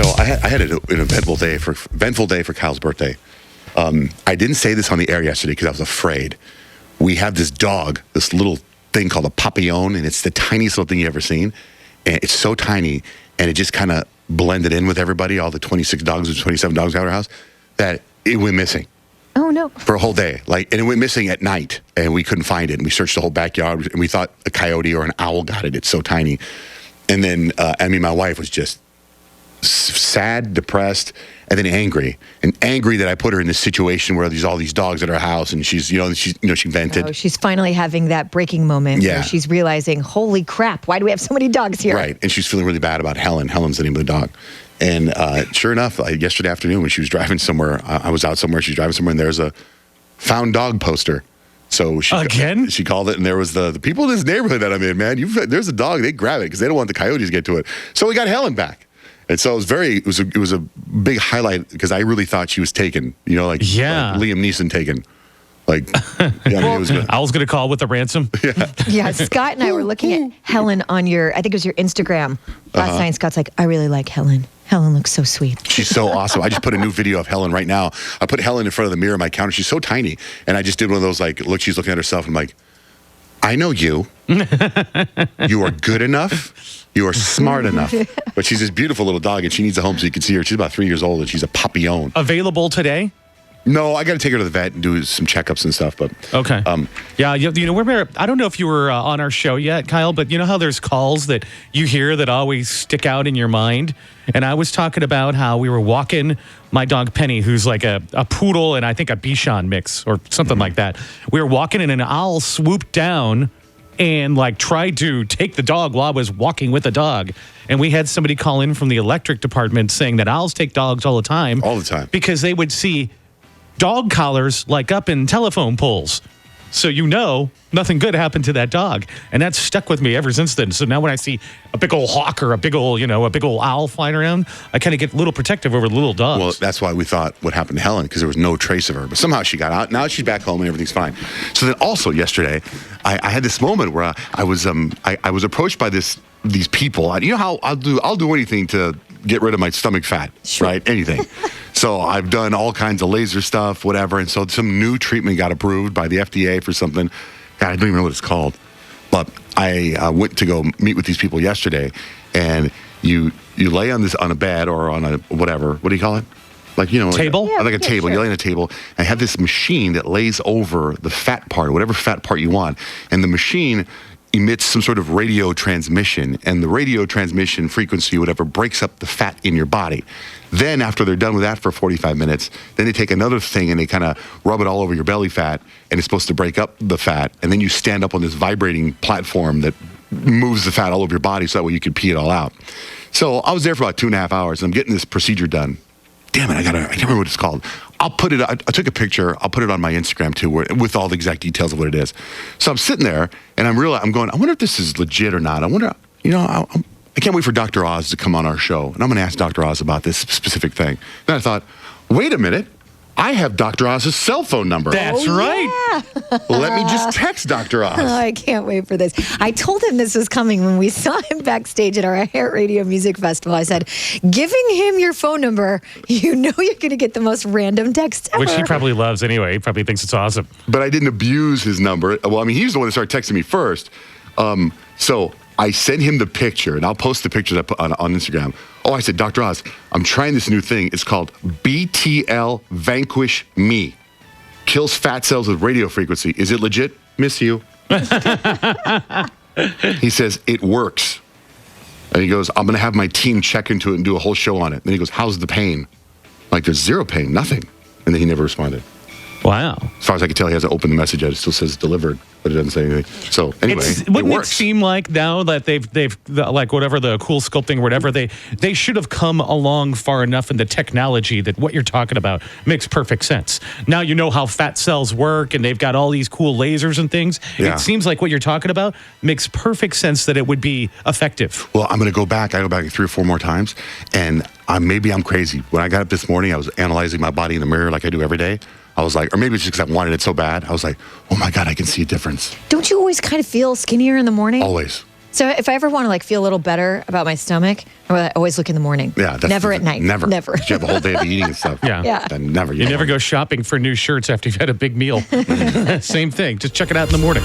So I had an eventful day for Kyle's birthday. I didn't say this on the air yesterday because I was afraid. We have this dog, this little thing called a papillon, and it's the tiniest little thing you've ever seen. And it's so tiny, and it just kind of blended in with everybody, all the 26 dogs or 27 dogs out of our house, that it went missing. Oh, no. For a whole day. And it went missing at night, and we couldn't find it. And we searched the whole backyard, and we thought a coyote or an owl got it. It's so tiny. And then, my wife was just sad, depressed, and then angry. And angry that I put her in this situation where there's all these dogs at our house, and she vented. Oh, she's finally having that breaking moment where she's realizing, holy crap, why do we have so many dogs here? Right, and she's feeling really bad about Helen. Helen's the name of the dog. And sure enough, yesterday afternoon when she was driving somewhere, I was out somewhere, she was driving somewhere, and there's a found dog poster. So she called it, and there was the people in this neighborhood that I'm in, man, there's a dog, they grab it because they don't want the coyotes to get to it. So we got Helen back. And so it was a big highlight because I really thought she was taken, like Liam Neeson taken. I was going to call with a ransom. Yeah, Scott and I were looking at Helen on I think it was your Instagram last night. Scott's like, I really like Helen. Helen looks so sweet. She's so awesome. I just put a new video of Helen right now. I put Helen in front of the mirror on my counter. She's so tiny. And I just did one of those, she's looking at herself. And I'm like, I know you. You are good enough. You are smart enough. But she's this beautiful little dog, and she needs a home so you can see her. She's about 3 years old, and she's a papillon. Available today? No, I got to take her to the vet and do some checkups and stuff. But okay, I don't know if you were on our show yet, Kyle, but you know how there's calls that you hear that always stick out in your mind. And I was talking about how we were walking my dog Penny, who's like a poodle and I think a Bichon mix or something like that. We were walking and an owl swooped down and tried to take the dog while I was walking with the dog. And we had somebody call in from the electric department saying that owls take dogs all the time. All the time. Because they would see dog collars up in telephone poles. So nothing good happened to that dog. And that's stuck with me ever since then. So now when I see a big old hawk or a big old owl flying around, I kind of get a little protective over the little dogs. Well, that's why we thought what happened to Helen, because there was no trace of her. But somehow she got out. Now she's back home and everything's fine. So then also yesterday, I had this moment where I was approached by these people. You know how I'll do anything to get rid of my stomach fat, right? Anything. So I've done all kinds of laser stuff, whatever. And so some new treatment got approved by the FDA for something. God, I don't even know what it's called. But I went to go meet with these people yesterday, and you lay on a bed or on a whatever. What do you call it? Table? Like a table. Sure. You lay on a table and have this machine that lays over the fat part, whatever fat part you want. And the machine emits some sort of radio transmission, and the radio transmission frequency, whatever, breaks up the fat in your body. Then after they're done with that for 45 minutes, then they take another thing and they kind of rub it all over your belly fat, and it's supposed to break up the fat, and then you stand up on this vibrating platform that moves the fat all over your body so that way you can pee it all out. So I was there for about 2.5 hours, and I'm getting this procedure done. Damn it, I can't remember what it's called. I took a picture. I'll put it on my Instagram too, with all the exact details of what it is. So I'm sitting there, and I'm going, I wonder if this is legit or not. I wonder, I can't wait for Dr. Oz to come on our show, and I'm going to ask Dr. Oz about this specific thing. Then I thought, wait a minute. I have Dr. Oz's cell phone number. That's right. Yeah. Let me just text Dr. Oz. Oh, I can't wait for this. I told him this was coming when we saw him backstage at our Heart Radio Music Festival. I said, giving him your phone number, you're going to get the most random text ever. Which he probably loves anyway. He probably thinks it's awesome. But I didn't abuse his number. Well, he's the one that started texting me first. So I sent him the picture, and I'll post the pictures I put on Instagram. Oh, I said, Dr. Oz, I'm trying this new thing. It's called BTL Vanquish Me. Kills fat cells with radio frequency. Is it legit? Miss you. He says, it works. And he goes, I'm going to have my team check into it and do a whole show on it. And he goes, how's the pain? There's zero pain, nothing. And then he never responded. Wow. As far as I can tell, he hasn't opened the message yet. It still says delivered, but it doesn't say anything. So anyway, wouldn't it works. It seem like now that they've whatever the cool sculpting or whatever, they should have come along far enough in the technology that what you're talking about makes perfect sense. Now you know how fat cells work, and they've got all these cool lasers and things. Yeah. It seems like what you're talking about makes perfect sense that it would be effective. Well, I'm going to go back. I go back 3 or 4 more times, and maybe I'm crazy. When I got up this morning, I was analyzing my body in the mirror like I do every day. I was like, or maybe it's just because I wanted it so bad. I was like, oh my God, I can see a difference. Don't you always kind of feel skinnier in the morning? Always. So if I ever want to like feel a little better about my stomach, I always look in the morning. Yeah, never at night. Never. Never. You have a whole day of eating and stuff. Yeah. Yeah. Then never. You never go shopping for new shirts after you've had a big meal. Same thing. Just check it out in the morning.